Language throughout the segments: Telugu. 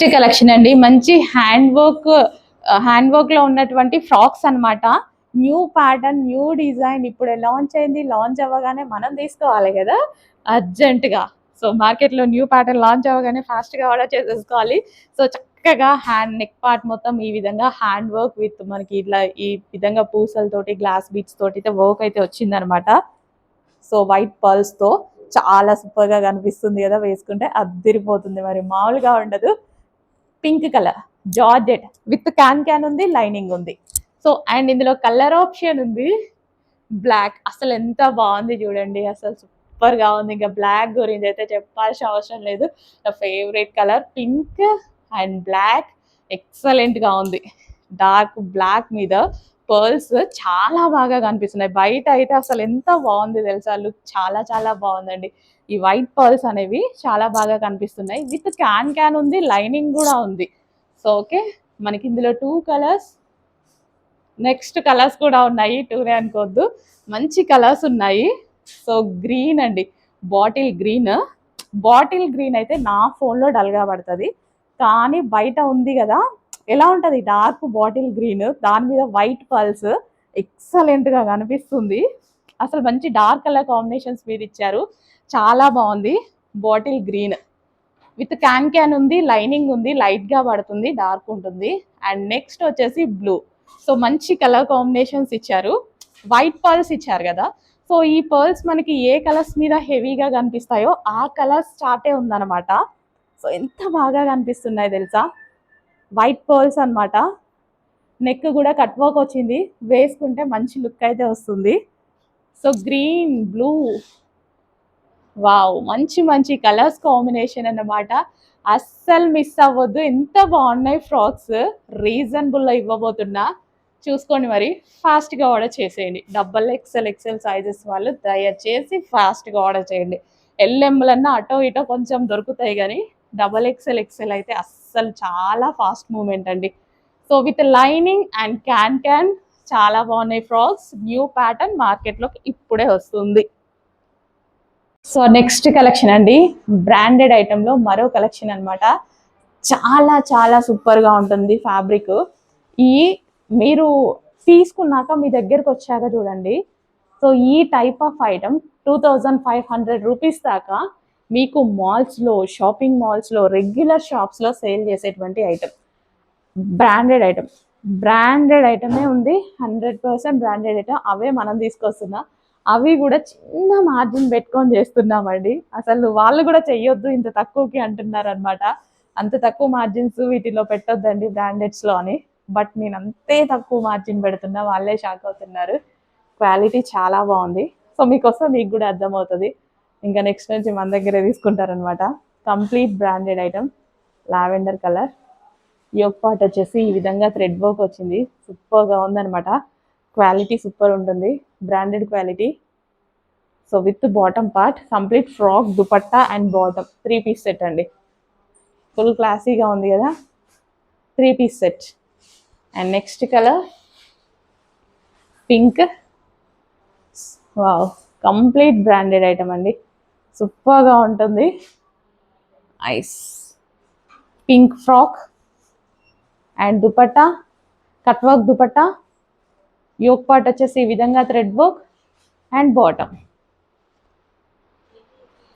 నెక్స్ట్ కలెక్షన్ అండి, మంచి హ్యాండ్ వర్క్ లో ఉన్నటువంటి ఫ్రాక్స్ అన్నమాట. న్యూ ప్యాటర్న్, న్యూ డిజైన్ ఇప్పుడు లాంచ్ అయింది. లాంచ్ అవ్వగానే మనం తీసుకోవాలి కదా అర్జెంట్ గా. సో మార్కెట్ లో న్యూ ప్యాటర్న్ లాంచ్ అవ్వగానే ఫాస్ట్ గా ఆర్డర్ చేసేసుకోవాలి. సో చక్కగా హ్యాండ్ నెక్ పార్ట్ మొత్తం ఈ విధంగా హ్యాండ్ వర్క్ విత్ మనకి ఇట్లా ఈ విధంగా పూసలతోటి గ్లాస్ బీట్స్ తోటి అయితే వర్క్ అయితే వచ్చింది అనమాట. సో వైట్ పర్ల్స్ తో చాలా సూపర్ గా కనిపిస్తుంది కదా, వేసుకుంటే అద్దిరిపోతుంది, మరి మామూలుగా ఉండదు. Pink colour georgette with can ఉంది, లైనింగ్ ఉంది. సో అండ్ ఇందులో కలర్ ఆప్షన్ ఉంది బ్లాక్. అసలు ఎంత బాగుంది చూడండి, అసలు సూపర్ గా ఉంది. ఇంకా బ్లాక్ గురించి అయితే చెప్పాల్సిన అవసరం లేదు. నా favourite colour pink and black, excellent గా ఉంది. డార్క్ బ్లాక్ మీద పర్ల్స్ చాలా బాగా కనిపిస్తున్నాయి. బయట అయితే అసలు ఎంత బాగుంది తెలుసా, లుక్ చాలా చాలా బాగుందండి. ఈ వైట్ పర్ల్స్ అనేవి చాలా బాగా కనిపిస్తున్నాయి. విత్ క్యాన్ ఉంది, లైనింగ్ కూడా ఉంది. సో ఓకే, మనకి ఇందులో 2 కలర్స్, నెక్స్ట్ కలర్స్ కూడా ఉన్నాయి. 2నే అనుకోవద్దు, మంచి కలర్స్ ఉన్నాయి. సో గ్రీన్ అండి, బాటిల్ గ్రీన్ అయితే నా ఫోన్లో డల్గా పడుతుంది, కానీ బయట ఉంది కదా ఎలా ఉంటుంది డార్క్ బాటిల్ గ్రీన్, దాని మీద వైట్ పర్ల్స్ ఎక్సలెంట్గా కనిపిస్తుంది. అసలు మంచి డార్క్ కలర్ కాంబినేషన్స్ మీద ఇచ్చారు, చాలా బాగుంది. బాటిల్ గ్రీన్ విత్ క్యాన్ ఉంది, లైనింగ్ ఉంది, లైట్గా పడుతుంది, డార్క్ ఉంటుంది. అండ్ నెక్స్ట్ వచ్చేసి బ్లూ. సో మంచి కలర్ కాంబినేషన్స్ ఇచ్చారు, వైట్ పర్ల్స్ ఇచ్చారు కదా. సో ఈ పర్ల్స్ మనకి ఏ కలర్స్ మీద హెవీగా కనిపిస్తాయో ఆ కలర్ స్టార్టే ఉందన్నమాట. సో ఎంత బాగా కనిపిస్తున్నాయి తెలుసా, వైట్ పర్ల్స్ అనమాట. నెక్ కూడా కట్ వర్క్ వచ్చింది, వేసుకుంటే మంచి లుక్ అయితే వస్తుంది. సో గ్రీన్, బ్లూ, వావ్, మంచి మంచి కలర్స్ కాంబినేషన్ అన్నమాట. అస్సలు మిస్ అవ్వద్దు, ఎంత బాగున్నాయి ఫ్రాక్స్. రీజనబుల్లో ఇవ్వబోతున్నా, చూసుకోండి మరి. ఫాస్ట్గా ఆర్డర్ చేసేయండి. XXL సైజెస్ వాళ్ళు దయచేసి ఫాస్ట్గా ఆర్డర్ చేయండి. ఎల్ఎంలన్నా అటో ఇటో కొంచెం దొరుకుతాయి, కానీ XXL అయితే అస్సలు చాలా ఫాస్ట్ మూమెంట్ అండి. So with lining and can చాలా బాగున్నాయి ఫ్రాక్స్. న్యూ ప్యాటర్న్ మార్కెట్లోకి ఇప్పుడే వస్తుంది. సో నెక్స్ట్ కలెక్షన్ అండి, బ్రాండెడ్ ఐటెంలో మరో కలెక్షన్ అనమాట. చాలా చాలా సూపర్గా ఉంటుంది ఫ్యాబ్రిక్. ఈ మీరు తీసుకున్నాక మీ దగ్గరకు వచ్చాక చూడండి. సో ఈ టైప్ ఆఫ్ ఐటమ్ 2500 రూపీస్ దాకా మీకు మాల్స్లో, షాపింగ్ మాల్స్లో, రెగ్యులర్ షాప్స్లో సేల్ చేసేటువంటి ఐటమ్. బ్రాండెడ్ ఐటమే ఉంది, 100% బ్రాండెడ్ ఐటమ్. అవే మనం తీసుకొస్తున్నాం, అవి కూడా చిన్న మార్జిన్ పెట్టుకొని చేస్తున్నామండి. అసలు వాళ్ళు కూడా చెయ్యొద్దు ఇంత తక్కువకి అంటున్నారు అనమాట. అంత తక్కువ మార్జిన్స్ వీటిలో పెట్టొద్దండి బ్రాండెడ్స్లో అని, బట్ నేను అంతే తక్కువ మార్జిన్ పెడుతున్నా, వాళ్ళే షాక్ అవుతున్నారు. క్వాలిటీ చాలా బాగుంది. సో మీకోసం మీకు కూడా అర్థమవుతుంది. ఇంకా నెక్స్ట్ నుంచి మన దగ్గరే తీసుకుంటారనమాట. Complete branded item, lavender colour. Yoke part వచ్చేసి ఈ విధంగా థ్రెడ్ వర్క్ వచ్చింది, సూపర్గా ఉందనమాట. క్వాలిటీ సూపర్ ఉంటుంది, branded quality. So with bottom part, complete frock, dupatta and bottom 3 piece set అండి. ఫుల్ క్లాసీగా ఉంది కదా, 3 piece set. And next colour pink. Wow, complete branded item అండి, సూపర్గా ఉంటుంది. Ice pink frock and dupatta, cut work dupatta. Yoke part వచ్చేసి ఈ విధంగా thread work and bottom.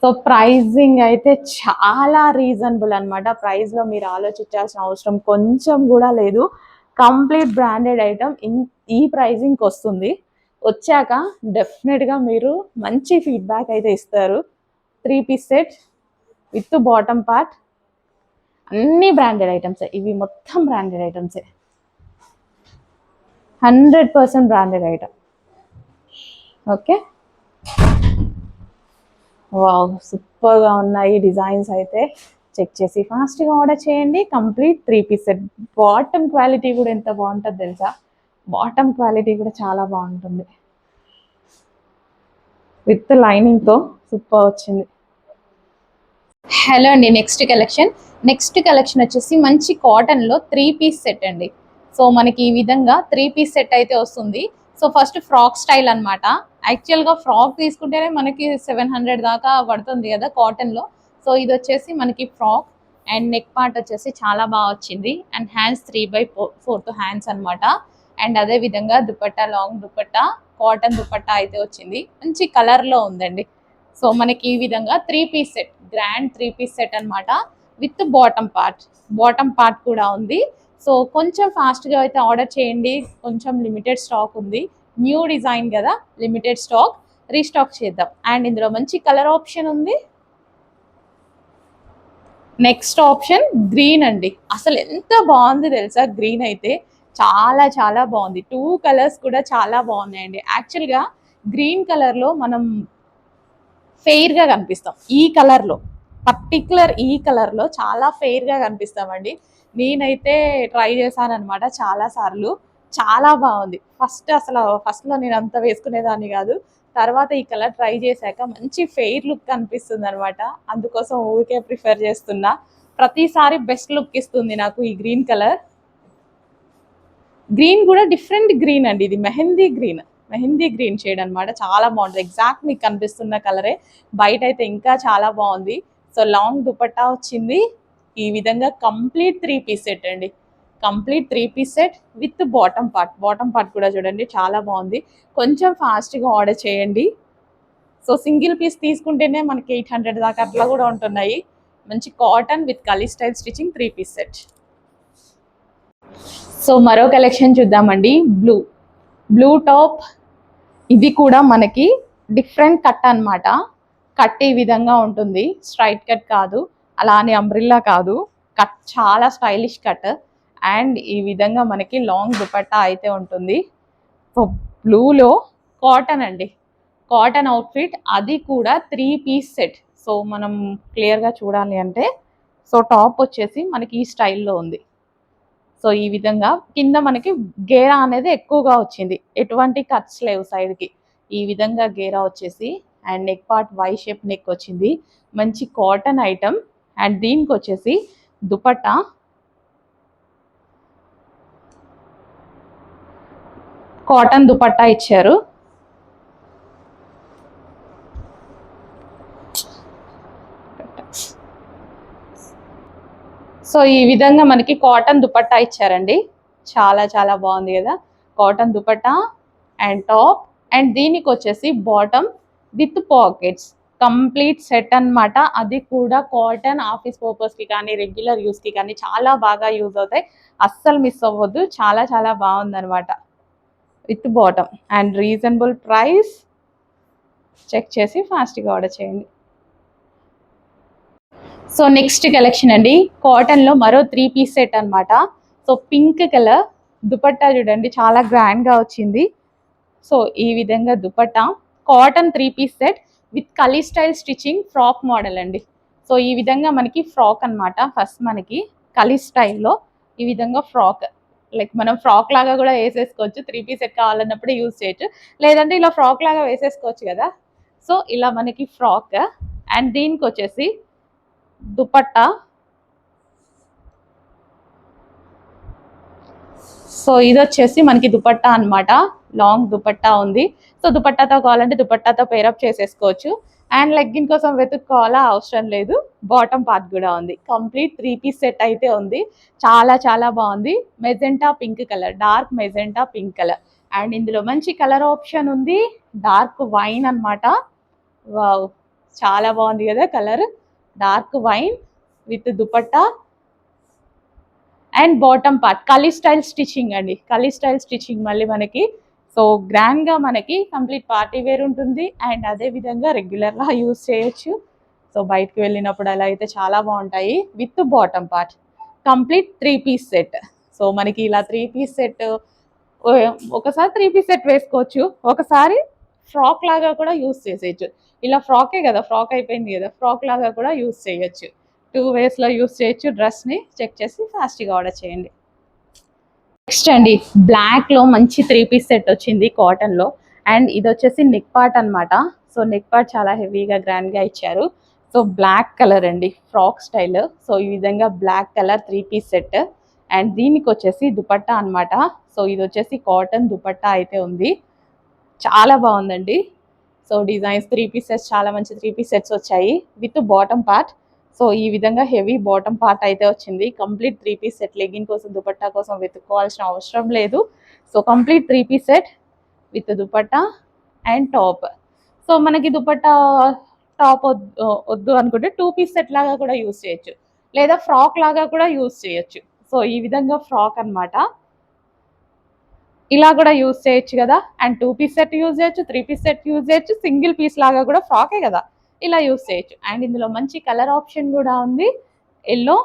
So pricing అయితే చాలా రీజనబుల్ అనమాట. ప్రైస్లో మీరు ఆలోచించాల్సిన అవసరం కొంచెం కూడా లేదు. కంప్లీట్ బ్రాండెడ్ ఐటమ్ ఈ ప్రైజింగ్కి వస్తుంది. వచ్చాక డెఫినెట్గా మీరు మంచి ఫీడ్బ్యాక్ అయితే ఇస్తారు. 3 piece set with bottom part, అన్ని బ్రాండెడ్ ఐటమ్సే. ఇవి మొత్తం బ్రాండెడ్ ఐటమ్సే, 100% బ్రాండెడ్ ఐటమ్. ఓకే, వావ్, సూపర్గా ఉన్నాయి డిజైన్స్. అయితే చెక్ చేసి ఫాస్ట్గా ఆర్డర్ చేయండి. Complete 3 piece set. Bottom quality కూడా ఎంత బాగుంటుంది తెలుసా, బాటమ్ క్వాలిటీ కూడా చాలా బాగుంటుంది, విత్ లైనింగ్తో సూపర్ వచ్చింది. హలో అండి, నెక్స్ట్ కలెక్షన్ వచ్చేసి మంచి కాటన్లో 3 పీస్ సెట్ అండి. సో మనకి ఈ విధంగా 3 పీస్ సెట్ అయితే వస్తుంది. సో ఫస్ట్ ఫ్రాక్ స్టైల్ అనమాట. యాక్చువల్గా ఫ్రాక్ తీసుకుంటేనే మనకి 700 దాకా పడుతుంది కదా కాటన్లో. సో ఇది వచ్చేసి మనకి ఫ్రాక్ అండ్ నెక్ పార్ట్ వచ్చేసి చాలా బాగా వచ్చింది. అండ్ హ్యాండ్స్ 3/4 హ్యాండ్స్ అన్నమాట. అండ్ అదే విధంగా దుపట్టా, లాంగ్ దుపట్టా, కాటన్ దుపట్టా అయితే వచ్చింది. మంచి కలర్ లో ఉందండి. సో మనకి ఈ విధంగా 3 piece set, grand 3 piece set అన్నమాట. విత్ బాటమ్ పార్ట్ కూడా ఉంది. సో కొంచెం ఫాస్ట్ గా అయితే ఆర్డర్ చేయండి. కొంచెం లిమిటెడ్ స్టాక్ ఉంది. న్యూ డిజైన్ కదా, లిమిటెడ్ స్టాక్, రీస్టాక్ చేద్దాం. అండ్ ఇందులో మంచి కలర్ ఆప్షన్ ఉంది. నెక్స్ట్ ఆప్షన్ గ్రీన్ అండి. అసలు ఎంత బాగుంది తెలుసా, గ్రీన్ అయితే చాలా చాలా బాగుంది. 2 కలర్స్ కూడా చాలా బాగున్నాయండి. యాక్చువల్గా గ్రీన్ కలర్ లో మనం ఫెయిర్ గా కనిపిస్తాం. ఈ కలర్ లో, పర్టికులర్ ఈ కలర్ లో చాలా ఫెయిర్ గా కనిపిస్తామండి. నేనైతే ట్రై చేశాను అనమాట చాలా సార్లు. చాలా బాగుంది. ఫస్ట్ లో నేను అంత వేసుకునేదాన్ని కాదు. తర్వాత ఈ కలర్ ట్రై చేశాక మంచి ఫెయిర్ లుక్ కనిపిస్తుంది అనమాట. అందుకోసం ఊరికే ప్రిఫర్ చేస్తున్నా. ప్రతిసారి బెస్ట్ లుక్ ఇస్తుంది నాకు ఈ గ్రీన్ కలర్. గ్రీన్ కూడా డిఫరెంట్ గ్రీన్ అండి. ఇది మెహందీ గ్రీన్ షేడ్ అనమాట. చాలా బాగుంటుంది. ఎగ్జాక్ట్ మీకు కనిపిస్తున్న కలరే. బయట అయితే ఇంకా చాలా బాగుంది. సో లాంగ్ దుపట్టా వచ్చింది. ఈ విధంగా కంప్లీట్ 3 పీస్ సెట్ అండి. Complete 3 piece set with bottom part కూడా చూడండి చాలా బాగుంది. కొంచెం ఫాస్ట్గా ఆర్డర్ చేయండి. సో సింగిల్ పీస్ తీసుకుంటేనే మనకి 800 దాకా అట్లా కూడా ఉంటున్నాయి. మంచి cotton with kali style stitching 3 piece set. So మరో కలెక్షన్ చూద్దామండి. Blue top. ఇది కూడా మనకి డిఫరెంట్ కట్ అన్నమాట. కట్ ఈ విధంగా ఉంటుంది. స్ట్రైట్ కట్ కాదు, అలానే అంబ్రిల్లా కాదు. కట్ చాలా స్టైలిష్ కట్. అండ్ ఈ విధంగా మనకి లాంగ్ దుపట్టా అయితే ఉంటుంది. సో బ్లూలో కాటన్ అండి. కాటన్ అవుట్ఫిట్, అది కూడా 3 పీస్ సెట్. సో మనం క్లియర్గా చూడాలి అంటే, సో టాప్ వచ్చేసి మనకి ఈ స్టైల్లో ఉంది. సో ఈ విధంగా కింద మనకి గేరా అనేది ఎక్కువగా వచ్చింది. ఎటువంటి కట్స్ లేవు సైడ్కి. ఈ విధంగా గేరా వచ్చేసి, and neck part why shape neck వచ్చింది. మంచి కాటన్ ఐటమ్. అండ్ దీనికి వచ్చేసి దుపట్టా కాటన్ దుపట్టా ఇచ్చారు. సో ఈ విధంగా మనకి కాటన్ దుపట్టా ఇచ్చారండి. చాలా చాలా బాగుంది కదా, cotton dupatta and top. And దీనికి వచ్చేసి bottom with pockets, complete set అన్నమాట. అది కూడా కాటన్. ఆఫీస్ పర్పస్కి కానీ రెగ్యులర్ యూస్కి కానీ చాలా బాగా యూజ్ అవుతాయి. అస్సలు మిస్ అవ్వద్దు. చాలా చాలా బాగుంది అనమాట. With bottom and reasonable price. Check చేసి ఫాస్ట్గా ఆర్డర్ చేయండి. సో నెక్స్ట్ కలెక్షన్ అండి, కాటన్లో మరో 3 పీస్ సెట్ అన్నమాట. సో పింక్ కలర్ దుపట్టా చూడండి, చాలా గ్రాండ్గా వచ్చింది. సో ఈ విధంగా dupatta, cotton 3 piece set with kali style stitching, frock model అండి. సో ఈ విధంగా మనకి ఫ్రాక్ అన్నమాట. ఫస్ట్ మనకి కలీ స్టైల్లో ఈ విధంగా ఫ్రాక్, లైక్ మనం ఫ్రాక్ లాగా కూడా వేసేసుకోవచ్చు. 3 పీస్ సెట్ కావాలన్నప్పుడు యూజ్ చేయొచ్చు, లేదంటే ఇలా ఫ్రాక్ లాగా వేసేసుకోవచ్చు కదా. సో ఇలా మనకి ఫ్రాక్. అండ్ దీనికి వచ్చేసి దుపట్టా. సో ఇది వచ్చేసి మనకి దుపట్టా అన్నమాట. లాంగ్ దుపట్టా ఉంది. సో దుపట్టాతో కావాలంటే దుపట్టాతో పేరప్ చేసేసుకోవచ్చు. అండ్ లెగ్గిన్ కోసం వెతుక్కోవాలా అవసరం లేదు. బాటమ్ పార్ట్ కూడా ఉంది. కంప్లీట్ 3 పీస్ సెట్ అయితే ఉంది. చాలా చాలా బాగుంది. Magenta pink colour, dark magenta pink colour. And ఇందులో మంచి కలర్ ఆప్షన్ ఉంది, డార్క్ వైన్ అన్నమాట. వావ్, చాలా బాగుంది కదా colour. Dark wine with dupatta and bottom part kali style stitching అండి. కలీ స్టైల్ స్టిచ్చింగ్ మళ్ళీ మనకి. సో గ్రాండ్గా మనకి కంప్లీట్ పార్టీ వేర్ ఉంటుంది. అండ్ అదే విధంగా రెగ్యులర్గా యూజ్ చేయొచ్చు. సో బయటకు వెళ్ళినప్పుడు అలా అయితే చాలా బాగుంటాయి. With bottom part complete 3 piece set. So మనకి ఇలా 3 పీస్ సెట్, ఒకసారి 3 పీస్ సెట్ వేసుకోవచ్చు, ఒకసారి ఫ్రాక్ లాగా కూడా యూజ్ చేసేయచ్చు. ఇలా ఫ్రాకే కదా, ఫ్రాక్ అయిపోయింది కదా, ఫ్రాక్ లాగా కూడా యూజ్ చేయొచ్చు. 2 వేస్లో యూజ్ చేయొచ్చు. డ్రెస్ని చెక్ చేసి ఫాస్ట్గా ఆర్డర్ చేయండి. నెక్స్ట్ అండి, బ్లాక్లో మంచి 3 పీస్ సెట్ వచ్చింది కాటన్లో. అండ్ ఇది వచ్చేసి నెక్ పార్ట్ అనమాట. సో నెక్ పార్ట్ చాలా హెవీగా గ్రాండ్గా ఇచ్చారు. సో బ్లాక్ కలర్ అండి, ఫ్రాక్ స్టైల్. సో ఈ విధంగా black colour 3 piece set. And దీనికి వచ్చేసి దుపట్టా అనమాట. సో ఇది వచ్చేసి కాటన్ దుపట్టా అయితే ఉంది. చాలా బాగుందండి. సో డిజైన్స్ 3 పీసెస్, చాలా మంచి 3 పీస్ సెట్స్ వచ్చాయి విత్ బాటమ్ పార్ట్. సో ఈ విధంగా హెవీ బాటమ్ పార్ట్ అయితే వచ్చింది. Complete 3 piece set. లెగ్గిన్ కోసం దుపట్టా కోసం వెతుక్కోవాల్సిన అవసరం లేదు. So complete 3 piece set with dupatta and top. So మనకి దుపట్టా టాప్ వద్దు అనుకుంటే 2 పీస్ సెట్ లాగా కూడా యూస్ చేయొచ్చు, లేదా ఫ్రాక్ లాగా కూడా యూస్ చేయొచ్చు. సో ఈ విధంగా ఫ్రాక్ అన్నమాట. ఇలా కూడా యూజ్ చేయొచ్చు కదా. అండ్ 2 పీస్ సెట్ యూజ్ చేయొచ్చు, 3 పీస్ సెట్ యూజ్ చేయొచ్చు, సింగిల్ పీస్ లాగా కూడా ఫ్రాకే కదా ఇలా యూజ్ చేయొచ్చు. అండ్ ఇందులో మంచి కలర్ ఆప్షన్ కూడా ఉంది. ఎల్లో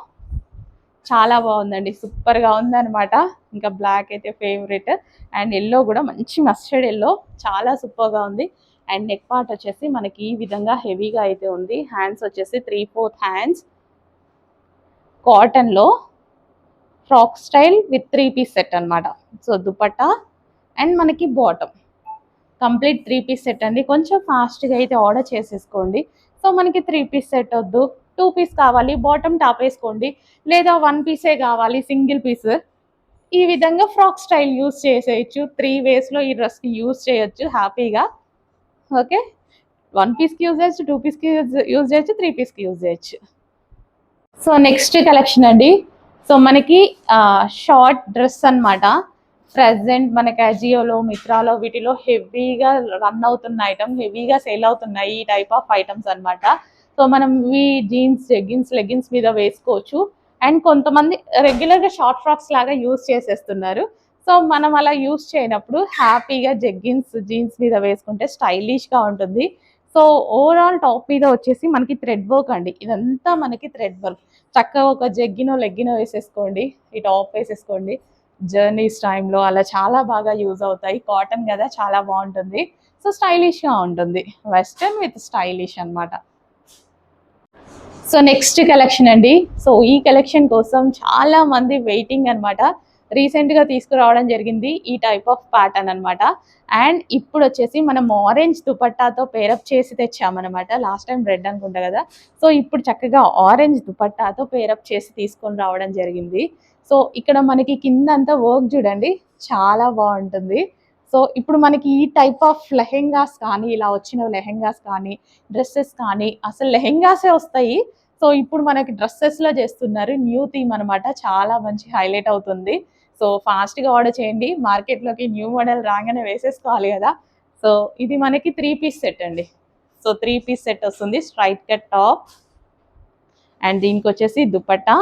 చాలా బాగుందండి, సూపర్గా ఉందన్నమాట. ఇంకా బ్లాక్ అయితే ఫేవరెట్. అండ్ ఎల్లో కూడా మంచి మస్టర్డ్ ఎల్లో, చాలా సూపర్గా ఉంది. అండ్ నెక్ పార్ట్ వచ్చేసి మనకి ఈ విధంగా హెవీగా అయితే ఉంది. హ్యాండ్స్ వచ్చేసి 3/4 హ్యాండ్స్, కాటన్లో frock style with 3 piece set అనమాట. సో దుపట్టా అండ్ మనకి బాటమ్ కంప్లీట్ 3 పీస్ సెట్ అండి. కొంచెం ఫాస్ట్గా అయితే ఆర్డర్ చేసేసుకోండి. సో మనకి 3 పీస్ సెట్ వద్దు, 2 పీస్ కావాలి, బాటమ్ టాప్ వేసుకోండి, లేదా 1 పీసే కావాలి సింగిల్ పీస్. ఈ విధంగా ఫ్రాక్ స్టైల్ యూస్ చేసేయచ్చు. 3 వేస్లో ఈ డ్రెస్ని యూస్ చేయొచ్చు హ్యాపీగా. ఓకే, 1 పీస్కి యూజ్ చేయొచ్చు, 2 పీస్కి యూజ్ చేయొచ్చు, 3 పీస్కి యూజ్ చేయొచ్చు. సో నెక్స్ట్ కలెక్షన్ అండి. సో మనకి షార్ట్ డ్రెస్ అన్నమాట. ప్రెసెంట్ మనకి అజియోలో, మిత్రాలో వీటిలో హెవీగా రన్ అవుతున్న ఐటమ్, హెవీగా సేల్ అవుతున్నాయి ఈ టైప్ ఆఫ్ ఐటమ్స్ అన్నమాట. సో మనం ఇవి జీన్స్, లెగ్గిన్స్ మీద వేసుకోవచ్చు. అండ్ కొంతమంది రెగ్యులర్గా షార్ట్ ఫ్రాక్స్ లాగా యూస్ చేసేస్తున్నారు. సో మనం అలా యూస్ చేయనప్పుడు హ్యాపీగా జీన్స్ మీద వేసుకుంటే స్టైలిష్గా ఉంటుంది. సో ఓవరాల్ టాప్ మీద వచ్చేసి మనకి థ్రెడ్ వర్క్ అండి. ఇదంతా మనకి థ్రెడ్ వర్క్. చక్కగా ఒక లెగ్గినో వేసేసుకోండి, ఈ టాప్ వేసేసుకోండి. జర్నీస్ టైంలో అలా చాలా బాగా యూజ్ అవుతాయి. కాటన్ కదా, చాలా బాగుంటుంది. సో స్టైలిష్గా ఉంటుంది, వెస్టర్న్ విత్ స్టైలిష్ అనమాట. సో నెక్స్ట్ కలెక్షన్ అండి. సో ఈ కలెక్షన్ కోసం చాలా మంది వెయిటింగ్ అనమాట. రీసెంట్గా తీసుకురావడం జరిగింది ఈ టైప్ ఆఫ్ ప్యాటర్న్ అనమాట. అండ్ ఇప్పుడు వచ్చేసి మనం ఆరెంజ్ దుపట్టాతో పేరప్ చేసి తెచ్చామన్నమాట. లాస్ట్ టైం రెడ్ అనుకుంటా కదా. సో ఇప్పుడు చక్కగా ఆరెంజ్ దుపట్టాతో పేరప్ చేసి తీసుకొని రావడం జరిగింది. సో ఇక్కడ మనకి కింద అంతా వర్క్ చూడండి, చాలా బాగుంటుంది. సో ఇప్పుడు మనకి ఈ టైప్ ఆఫ్ లెహెంగాస్ కానీ, ఇలా వచ్చిన లెహెంగాస్ కానీ, డ్రెస్సెస్ కానీ, అసలు లెహెంగాసే వస్తాయి. సో ఇప్పుడు మనకి డ్రెస్సెస్లో చేస్తున్నారు, న్యూ థీమ్ అనమాట. చాలా మంచి హైలైట్ అవుతుంది. సో ఫాస్ట్గా ఆర్డర్ చేయండి, మార్కెట్లోకి న్యూ మోడల్ రాగానే వేసేసుకోవాలి కదా. సో ఇది మనకి 3 పీస్ సెట్ అండి. సో 3 పీస్ సెట్ వస్తుంది, స్ట్రైట్ కట్ టాప్ అండ్ దీనికి వచ్చేసి దుపట్టా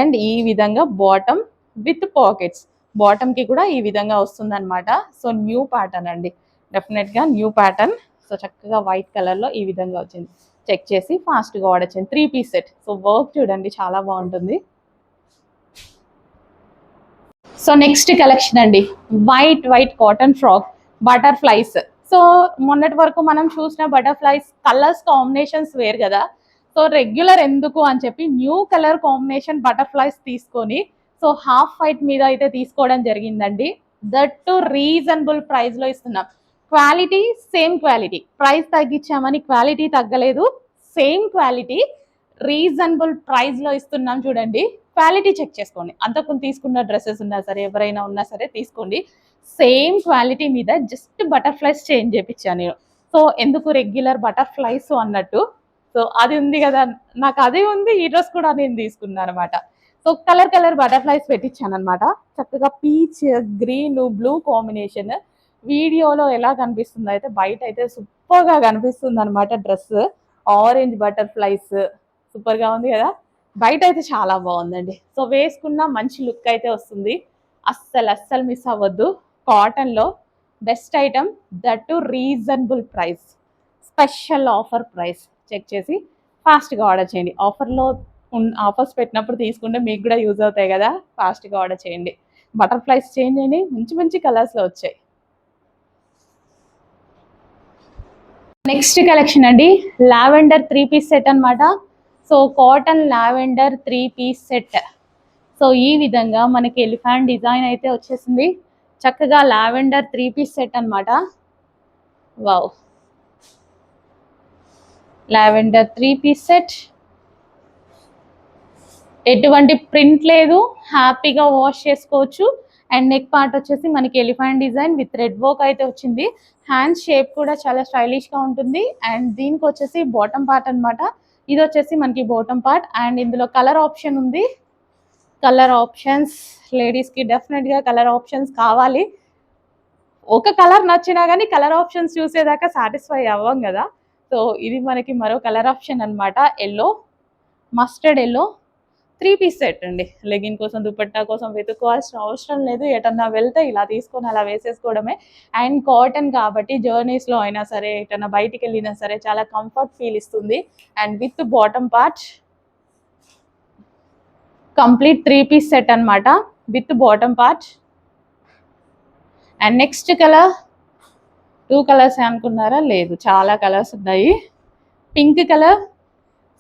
అండ్ ఈ విధంగా బాటమ్ విత్ పాకెట్స్. బాటమ్కి కూడా ఈ విధంగా వస్తుంది అనమాట. సో న్యూ ప్యాటర్న్ అండి, డెఫినెట్గా న్యూ ప్యాటర్న్. సో చక్కగా వైట్ కలర్లో ఈ విధంగా వచ్చింది. చెక్ చేసి ఫాస్ట్గా ఆర్డర్ చేయండి. 3 పీస్ సెట్. సో వర్క్ చూడండి, చాలా బాగుంటుంది. సో నెక్స్ట్ కలెక్షన్ అండి, white cotton frock, butterflies. So మొన్నటి వరకు మనం చూసిన బటర్ఫ్లైస్ కలర్స్ కాంబినేషన్స్ వేరు కదా. సో రెగ్యులర్ ఎందుకు అని చెప్పి న్యూ కలర్ కాంబినేషన్ బటర్ఫ్లైస్ తీసుకొని సో హాఫ్ వైట్ మీద అయితే తీసుకోవడం జరిగిందండి. దట్ టు రీజనబుల్ ప్రైస్లో ఇస్తున్నాం. క్వాలిటీ సేమ్ క్వాలిటీ, ప్రైస్ తగ్గించామని క్వాలిటీ తగ్గలేదు. సేమ్ క్వాలిటీ రీజనబుల్ ప్రైస్లో ఇస్తున్నాం. చూడండి, క్వాలిటీ చెక్ చేసుకోండి. అంతకుముందు తీసుకున్న డ్రెస్సెస్ ఉన్నా సరే, ఎవరైనా ఉన్నా సరే తీసుకోండి. సేమ్ క్వాలిటీ మీద జస్ట్ బటర్ఫ్లైస్ చేంజ్ చేయించాను నేను. సో ఎందుకు రెగ్యులర్ బటర్ఫ్లైస్ అన్నట్టు. సో అది ఉంది కదా, నాకు అదే ఉంది, ఈ డ్రెస్ కూడా నేను తీసుకున్నాను అనమాట. సో కలర్ బటర్ఫ్లైస్ పెట్టించాను అనమాట. చక్కగా పీచ్, గ్రీన్, బ్లూ కాంబినేషన్. వీడియోలో ఎలా కనిపిస్తుందో అయితే బయట అయితే సూపర్గా కనిపిస్తుంది అనమాట డ్రెస్. ఆరెంజ్ బటర్ఫ్లైస్ సూపర్గా ఉంది కదా, బయట అయితే చాలా బాగుందండి. సో వేసుకున్న మంచి లుక్ అయితే వస్తుంది. అస్సలు మిస్ అవ్వద్దు. కాటన్లో best item, that too reasonable price, special offer price. Check చేసి ఫాస్ట్గా ఆర్డర్ చేయండి. ఆఫర్స్ పెట్టినప్పుడు తీసుకుంటే మీకు కూడా యూజ్ అవుతాయి కదా, ఫాస్ట్గా ఆర్డర్ చేయండి. బటర్ఫ్లైస్ చేంజ్ అయ్యి మంచి కలర్స్లో వచ్చాయి. నెక్స్ట్ కలెక్షన్ అండి, లావెండర్ 3 పీస్ సెట్ అనమాట. So cotton lavender 3 piece set. So ఈ విధంగా మనకి ఎలిఫెంట్ డిజైన్ అయితే వచ్చేసింది. చక్కగా లావెండర్ 3 పీస్ సెట్ అనమాట. Wow, lavender 3 piece set. ఎటువంటి ప్రింట్ లేదు, హ్యాపీగా వాష్ చేసుకోవచ్చు. అండ్ నెక్ పార్ట్ వచ్చేసి మనకి elephant design with red work అయితే వచ్చింది. హ్యాండ్స్ షేప్ కూడా చాలా స్టైలిష్గా ఉంటుంది. అండ్ దీనికి వచ్చేసి బాటమ్ పార్ట్ అనమాట. ఇది వచ్చేసి మనకి బాటమ్ పార్ట్ అండ్ ఇందులో కలర్ ఆప్షన్ ఉంది. కలర్ ఆప్షన్స్ లేడీస్కి డెఫినెట్గా కలర్ ఆప్షన్స్ కావాలి. ఒక కలర్ నచ్చినా కానీ కలర్ ఆప్షన్స్ చూసేదాకా సాటిస్ఫై అవ్వం కదా. సో ఇది మనకి మరో కలర్ ఆప్షన్ అనమాట. Yellow, mustard yellow 3 piece set అండి. లెగిన్ కోసం దుపట్టా కోసం వెతుక్కోవాల్సిన అవసరం లేదు. ఎటన్నా వెళ్తే ఇలా తీసుకొని అలా వేసేసుకోవడమే. అండ్ కాటన్ కాబట్టి జర్నీస్లో అయినా సరే, ఎటన్నా బయటికి వెళ్ళినా సరే చాలా కంఫర్ట్ ఫీల్ ఇస్తుంది. And with bottom part complete 3 piece set అనమాట with bottom part. And next colour 2 colours అనుకున్నారా? లేదు, చాలా కలర్స్ ఉన్నాయి. Pink colour.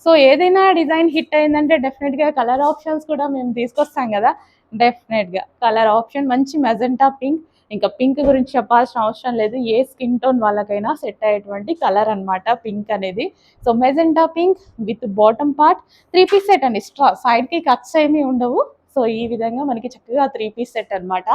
సో ఏదైనా డిజైన్ హిట్ అయిందంటే డెఫినెట్గా కలర్ ఆప్షన్స్ కూడా మేము తీసుకొస్తాం కదా. డెఫినెట్గా కలర్ ఆప్షన్ మంచి మెజెంటా పింక్. ఇంకా పింక్ గురించి చెప్పాల్సిన అవసరం లేదు. ఏ స్కిన్ టోన్ వాళ్ళకైనా సెట్ అయ్యేటువంటి కలర్ అనమాట పింక్ అనేది. So magenta pink with bottom part 3 piece set అండి. సైడ్కి కట్స్ ఏమీ ఉండవు. సో ఈ విధంగా మనకి చక్కగా 3 పీస్ సెట్ అనమాట.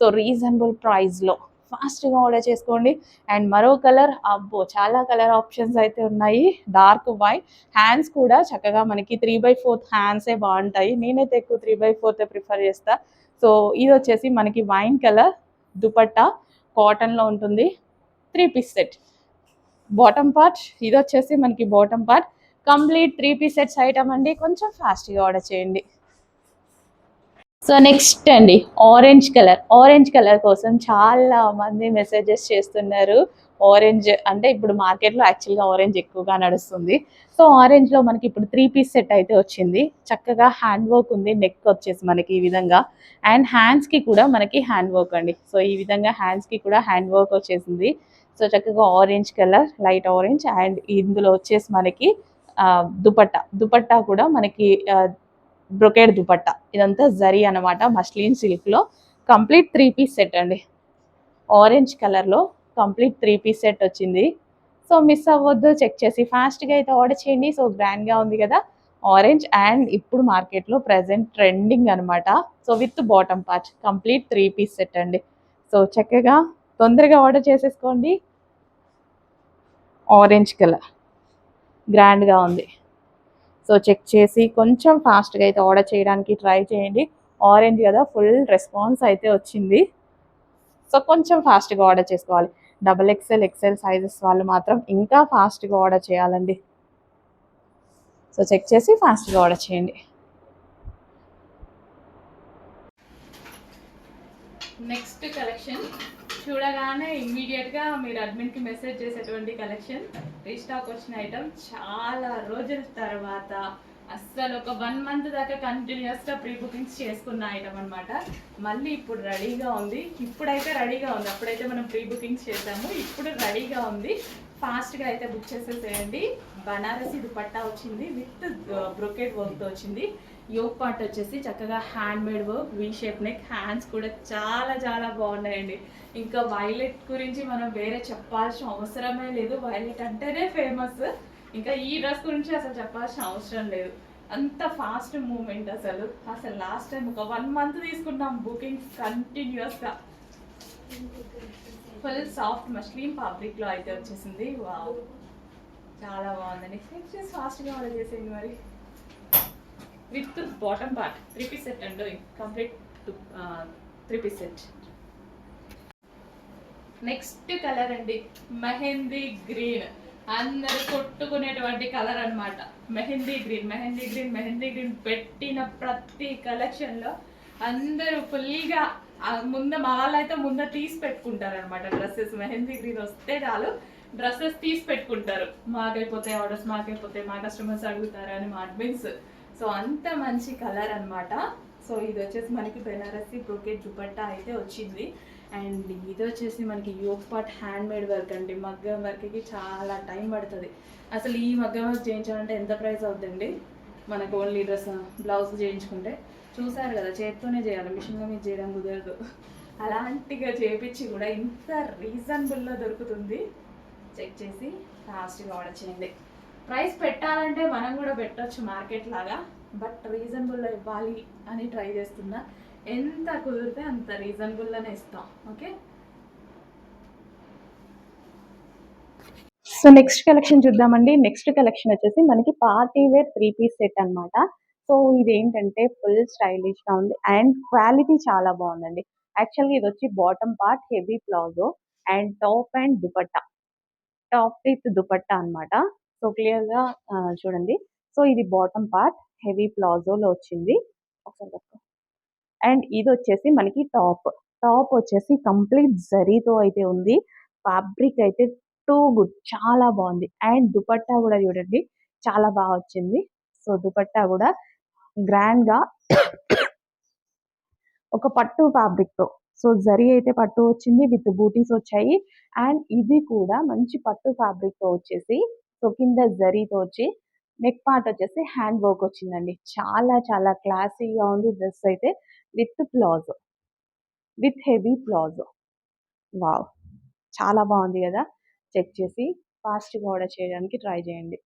సో రీజనబుల్ ప్రైస్లో ఫాస్ట్గా ఆర్డర్ చేసుకోండి. అండ్ మరో కలర్, అబ్బో చాలా కలర్ ఆప్షన్స్ అయితే ఉన్నాయి. డార్క్ వైట్, హ్యాండ్స్ కూడా చక్కగా మనకి 3/4 హ్యాండ్సే బాగుంటాయి. నేనైతే ఎక్కువ 3/4 ప్రిఫర్ చేస్తా. సో ఇది వచ్చేసి మనకి వైన్ కలర్ దుపట్టా కాటన్లో ఉంటుంది. 3 పీస్ సెట్ బాటమ్ పార్ట్. ఇది వచ్చేసి మనకి bottom part complete 3 piece sets item అండి. కొంచెం ఫాస్ట్గా ఆర్డర్ చేయండి. సో నెక్స్ట్ అండి ఆరెంజ్ కలర్. ఆరెంజ్ కలర్ కోసం చాలా మంది మెసేజెస్ చేస్తున్నారు. ఆరెంజ్ అంటే ఇప్పుడు మార్కెట్లో యాక్చువల్గా ఆరెంజ్ ఎక్కువగా నడుస్తుంది. సో ఆరెంజ్లో మనకి ఇప్పుడు 3 పీస్ సెట్ అయితే వచ్చింది. చక్కగా హ్యాండ్ వర్క్ ఉంది. నెక్ వచ్చేసి మనకి ఈ విధంగా, అండ్ హ్యాండ్స్కి కూడా మనకి హ్యాండ్ వర్క్ అండి. సో ఈ విధంగా హ్యాండ్స్కి కూడా హ్యాండ్ వర్క్ వచ్చేసింది. సో చక్కగా orange colour, light orange. And ఇందులో వచ్చేసి మనకి దుపట్టా కూడా మనకి బ్రొకేడ్ దుపట్టా. ఇదంతా జరీ అనమాట, మస్లిన్ సిల్క్లో కంప్లీట్ 3 పీస్ సెట్ అండి. ఆరెంజ్ కలర్లో కంప్లీట్ 3 పీస్ సెట్ వచ్చింది. సో మిస్ అవ్వద్దు, చెక్ చేసి ఫాస్ట్గా అయితే ఆర్డర్ చేయండి. సో గ్రాండ్గా ఉంది కదా ఆరెంజ్. అండ్ ఇప్పుడు మార్కెట్లో ప్రజెంట్ ట్రెండింగ్ అనమాట. So with bottom part complete 3 piece set అండి. సో చక్కగా తొందరగా ఆర్డర్ చేసేసుకోండి. ఆరెంజ్ కలర్ గ్రాండ్గా ఉంది. సో చెక్ చేసి కొంచెం ఫాస్ట్గా అయితే ఆర్డర్ చేయడానికి ట్రై చేయండి. ఆరెంజ్ కదా, ఫుల్ రెస్పాన్స్ అయితే వచ్చింది. సో కొంచెం ఫాస్ట్గా ఆర్డర్ చేసుకోవాలి. XXL XL సైజెస్ వాళ్ళు మాత్రం ఇంకా ఫాస్ట్గా ఆర్డర్ చేయాలండి. సో చెక్ చేసి ఫాస్ట్గా ఆర్డర్ చేయండి. నెక్స్ట్ కలెక్షన్ చూడగానే ఇమ్మీడియట్గా మీరు అడ్మిన్కి మెసేజ్ చేసేటువంటి కలెక్షన్. రీస్టాక్ వచ్చిన ఐటమ్ చాలా రోజుల తర్వాత, అస్సలు ఒక 1 మంత్ దాకా కంటిన్యూస్గా ప్రీ బుకింగ్స్ చేసుకున్న ఐటమ్ అనమాట. మళ్ళీ ఇప్పుడు రెడీగా ఉంది. ఇప్పుడైతే రెడీగా ఉంది, అప్పుడైతే మనం ప్రీ బుకింగ్స్ చేసాము. ఇప్పుడు రెడీగా ఉంది. ఫాస్ట్గా అయితే బుక్ చేసేసేయండి. బనారసి దుపట్టా వచ్చింది విత్ బ్రొకెట్ వర్క్తో వచ్చింది. యోక్ పార్ట్ వచ్చేసి చక్కగా hand made work, V shape neck. Hands కూడా చాలా చాలా బాగున్నాయండి. ఇంకా వైలెట్ గురించి మనం వేరే చెప్పాల్సిన అవసరమే లేదు. వైలెట్ అంటేనే ఫేమస్. ఇంకా ఈ డ్రెస్ గురించి అసలు చెప్పాల్సిన అవసరం లేదు. అంత ఫాస్ట్ మూమెంట్. అసలు లాస్ట్ టైం ఒక 1 మంత్ తీసుకున్నాం బుకింగ్స్ కంటిన్యూస్గా. ఫుల్ సాఫ్ట్ మస్లిన్ ఫ్యాబ్రిక్లో అయితే వచ్చేసింది. వావ్, చాలా బాగుందండి. నెక్స్ట్ ఫాస్ట్గా ఆర్డర్ చేసేయండి మరి. With bottom part 3 piece set అండి. Complete 3 piece set. Next colour అండి మెహందీ గ్రీన్. అందరూ కొట్టుకునేటువంటి కలర్ అనమాట. మెహందీ గ్రీన్ పెట్టిన ప్రతి కలెక్షన్లో అందరూ ఫుల్గా మా వాళ్ళైతే ముందర తీసి పెట్టుకుంటారు అనమాట డ్రెస్సెస్. మెహందీ గ్రీన్ వస్తే చాలు డ్రెస్సెస్ తీసి పెట్టుకుంటారు. మాకైపోతే ఆర్డర్స్, మాకైపోతే మా కస్టమర్స్ అడుగుతారు అని మా అడ్మిన్స్. సో అంత మంచి కలర్ అనమాట. సో ఇది వచ్చేసి మనకి బెనారసి బ్రోకెట్ దుపట్టా అయితే వచ్చింది. అండ్ ఇది వచ్చేసి మనకి yoke part hand made work అండి. మగ్గం వర్క్కి చాలా టైం పడుతుంది. అసలు ఈ మగ్గం వర్క్ చేయించాలంటే ఎంత ప్రైస్ అవుతుందండి? మనకు ఓన్లీ డ్రెస్ బ్లౌజ్ చేయించుకుంటే చూసారు కదా, చేతితోనే చేయాలి, మిషన్లో మీద చేయడం కుదరదు. అలాంటిగా చేయించి కూడా ఇంత రీజనబుల్లో దొరుకుతుంది. చెక్ చేసి ఫాస్ట్గా ఆర్డర్ చేయండి. ప్రైస్ పెట్టాలంటే మనం కూడా పెట్టవచ్చు మార్కెట్ లాగా, బట్ రీజనబుల్లో ఇవ్వాలి అని ట్రై చేస్తున్నా. ఎంత కుదిరితే అంత రీజనబుల్లోనే ఇస్తాం. ఓకే, సో నెక్స్ట్ కలెక్షన్ చూద్దామండి. నెక్స్ట్ కలెక్షన్ వచ్చేసి మనకి పార్టీ వేర్ 3 పీస్ సెట్ అన్నమాట. సో ఇదేంటంటే ఫుల్ స్టైలిష్‌గా ఉంది అండ్ క్వాలిటీ చాలా బావుందండి. యాక్చువల్‌గా ఇదొచ్చి bottom part heavy palazzo and top and dupatta. Top with dupatta అన్నమాట. సో క్లియర్‌గా చూడండి. సో ఇది బాటమ్ పార్ట్ హెవీ ప్లాజోలో వచ్చింది. ఒకసారి పట్టుకో. అండ్ ఇదొచ్చేసి మనకి టాప్. టాప్ వచ్చేసి కంప్లీట్ జరీతో అయితే ఉంది. ఫ్యాబ్రిక్ అయితే టూ గుడ్. చాలా బావుంది. అండ్ దుపట్టా గూడా చూడండి చాలా బా వచ్చింది. సో దుపట్టా గూడా గ్రాండ్‌గా ఒక పట్టు ఫ్యాబ్రిక్‌తో. సో జరీ అయితే పట్టు వచ్చింది విత్ బూటీస్ వచ్చాయి. అండ్ ఇది కూడా మంచి పట్టు ఫ్యాబ్రిక్‌తో వచ్చేసి సో కింద జరీతో వచ్చి నెక్ పార్ట్ వచ్చేసి హ్యాండ్ వర్క్ వచ్చిందండి. చాలా చాలా క్లాసీగా ఉంది డ్రెస్ అయితే with palazzo. With heavy palazzo. Wow! చాలా బావుంది గదా! చెక్ చేసి ఫాస్ట్‌గా ఆర్డర్ చేయడానికి ట్రై చేయండి.